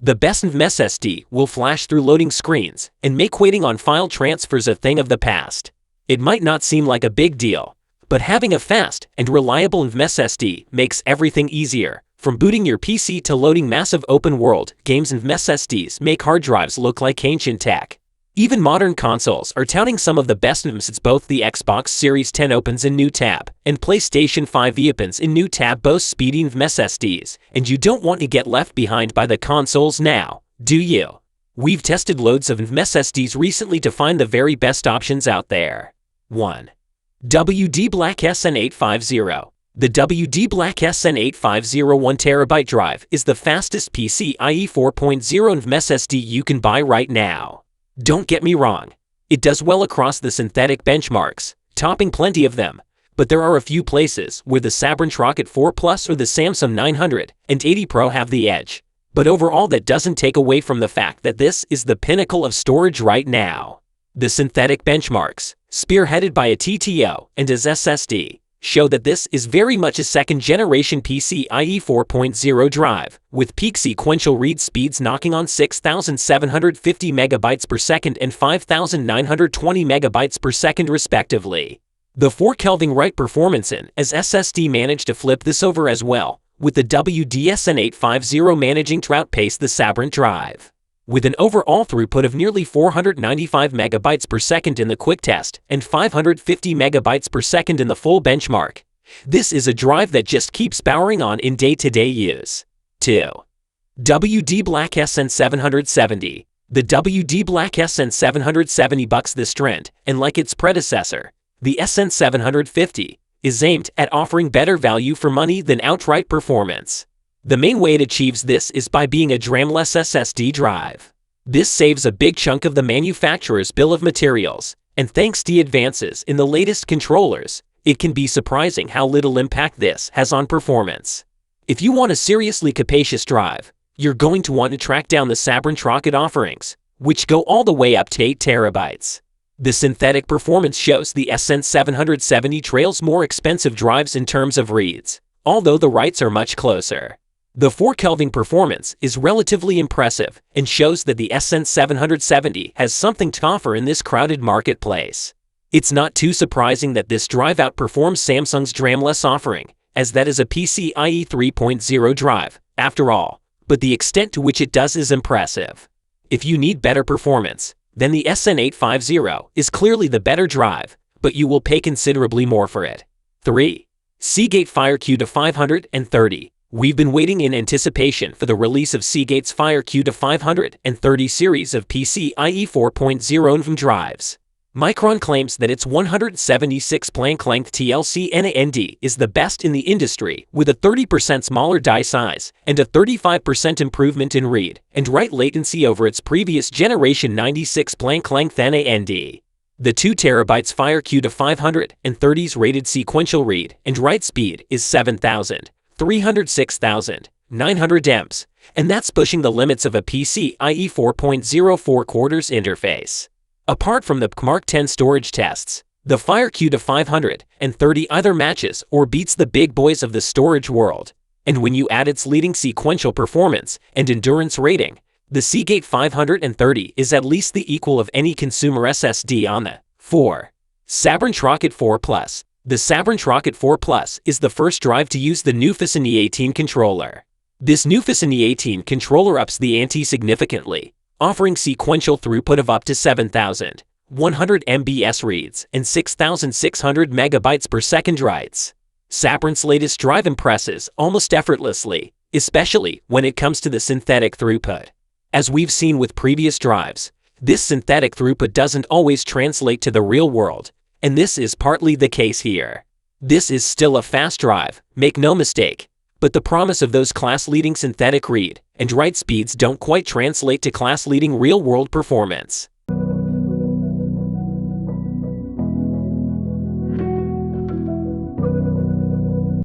The best Nvme Ssd will flash through loading screens and make waiting on file transfers a thing of the past. It might not seem like a big deal, but having a fast and reliable Nvme Ssd makes everything easier. From booting your PC to loading massive open-world games, Nvme Ssds make hard drives look like ancient tech. Even modern consoles are touting some of the best Nvme Ssds. Both the Xbox Series 10 opens in new tab, and PlayStation 5 opens in new tab boast speedy Nvme Ssds, and you don't want to get left behind by the consoles now, do you? We've tested loads of Nvme Ssds recently to find the very best options out there. 1. WD Black SN850. The WD Black SN850 1TB drive is the fastest PCIe 4.0 Nvme Ssd you can buy right now. Don't get me wrong, it does well across the synthetic benchmarks, topping plenty of them, but there are a few places where the Sabrent Rocket 4 Plus or the Samsung 980 Pro have the edge. But overall, that doesn't take away from the fact that this is the pinnacle of storage right now. The synthetic benchmarks, spearheaded by a TTO and a SSD, show that this is very much a second-generation PCIe 4.0 drive, with peak sequential read speeds knocking on 6,750 megabytes per second and 5,920 megabytes per second respectively. The 4 Kelvin write performance in as SSD managed to flip this over as well, with the WD SN850 managing to outpace the Sabrent drive. With an overall throughput of nearly 495 megabytes per second in the quick test and 550 megabytes per second in the full benchmark, this is a drive that just keeps powering on in day-to-day use. 2. WD Black SN770. The WD Black SN770 bucks this trend, and like its predecessor, the SN750, is aimed at offering better value for money than outright performance. The main way it achieves this is by being a DRAM-less SSD drive. This saves a big chunk of the manufacturer's bill of materials, and thanks to advances in the latest controllers, it can be surprising how little impact this has on performance. If you want a seriously capacious drive, you're going to want to track down the Sabrent Rocket offerings, which go all the way up to 8 terabytes. The synthetic performance shows the SN770 trails more expensive drives in terms of reads, although the writes are much closer. The 4 Kelvin performance is relatively impressive and shows that the SN770 has something to offer in this crowded marketplace. It's not too surprising that this drive outperforms Samsung's DRAM-less offering, as that is a PCIe 3.0 drive, after all, but the extent to which it does is impressive. If you need better performance, then the SN850 is clearly the better drive, but you will pay considerably more for it. 3. Seagate Fire Q 530. We've been waiting in anticipation for the release of Seagate's Fire Q 530 series of PCIe 4.0 Nvme drives. Micron claims that its 176 plank length TLC NAND is the best in the industry, with a 30% smaller die size and a 35% improvement in read and write latency over its previous generation 96 plank length NAND. The 2 terabytes Fire Q 530's rated sequential read and write speed is 7,306,900 MPs, and that's pushing the limits of a PCIe 4.0 4/4 interface. Apart from the Mark 10 storage tests, the Fire Q 530 either matches or beats the big boys of the storage world, and when you add its leading sequential performance and endurance rating, the Seagate 530 is at least the equal of any consumer SSD on the 4. Sabrent Rocket 4 Plus. The Sabrent Rocket 4 Plus is the first drive to use the Nvme Ssd controller. This Nvme Ssd controller ups the ante significantly, offering sequential throughput of up to 7,100 MBs reads and 6,600 megabytes per second writes. Sabrent's latest drive impresses almost effortlessly, especially when it comes to the synthetic throughput. As we've seen with previous drives, this synthetic throughput doesn't always translate to the real world, and this is partly the case here. This is still a fast drive, make no mistake, but the promise of those class-leading synthetic read and write speeds don't quite translate to class-leading real-world performance.